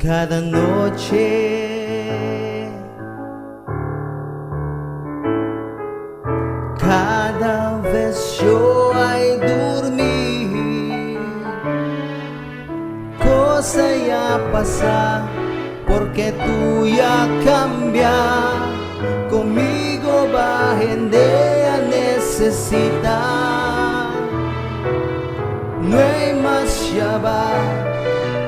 cada noche. Cada vez yo ay dormir, cosa ya pasa, porque tú ya cambias. Conmigo va gente a necesitar. No hay más ya va,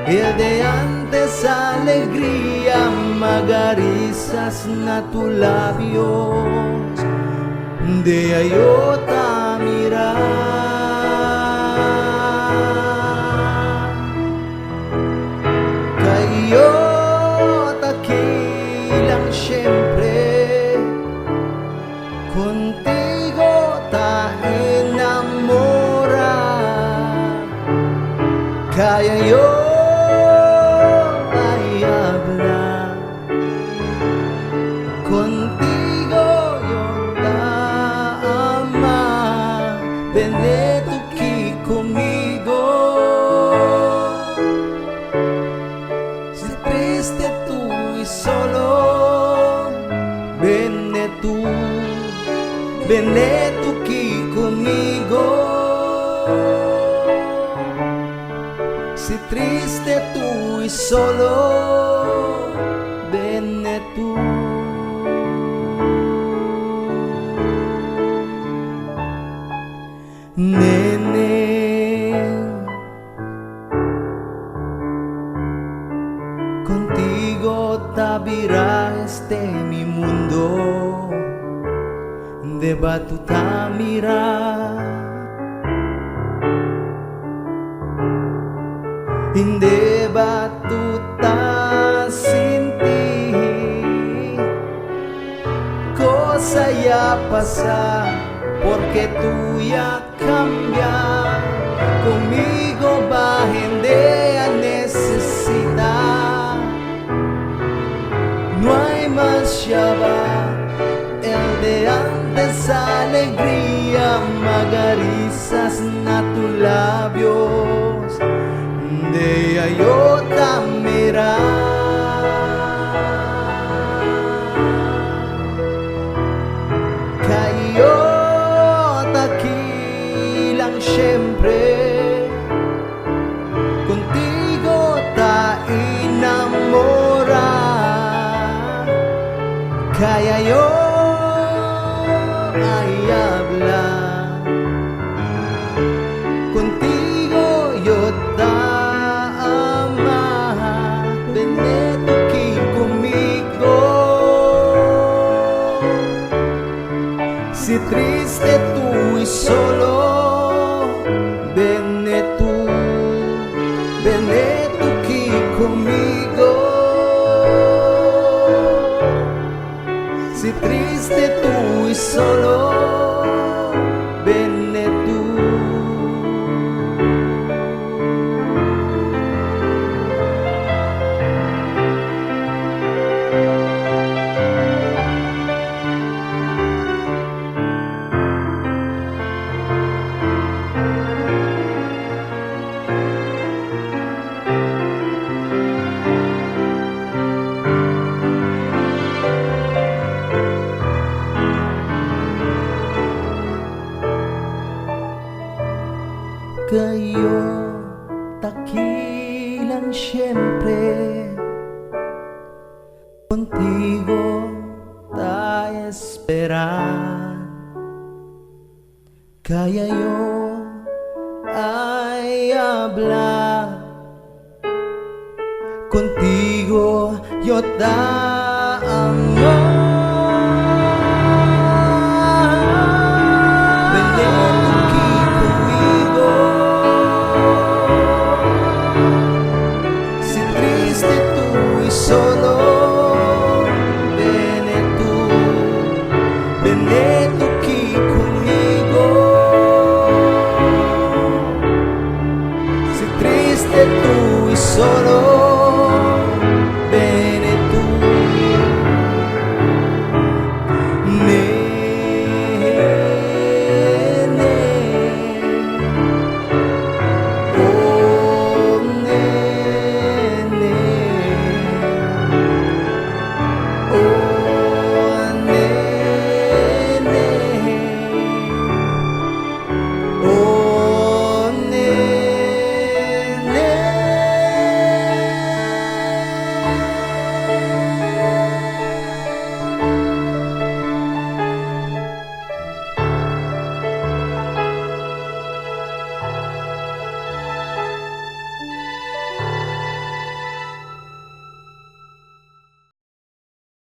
el de antes alegría, magarizas na tu labios. De ayota mirar, kayota kilang siyempre, contigo ta enamora, kaya yo ay hablar contigo. Ven tú aquí conmigo. Si triste tú y solo, ven tú aquí conmigo. Si triste tú y solo, ven tú. Nene, contigo tabirá mi mundo, de tu tamira, de tu ta sin ti, cosa ya pasa, porque tú ya cambias. Conmigo va gente a necesitar. No hay más ya va, el de antes alegría, magarizas na tu labios. De ayota mirar. Siyempre, contigo ta enamora, kaya yo ay hablar contigo, yo ta amar. Ven tú aquí conmigo. Si triste tú y solo, ven tú aquí conmigo. Si triste tú y solo, ven tú. Kayo takilan siyempre, contigo tayo esperar. Kaya yo ay hablar contigo, yo te amo. Tú y solo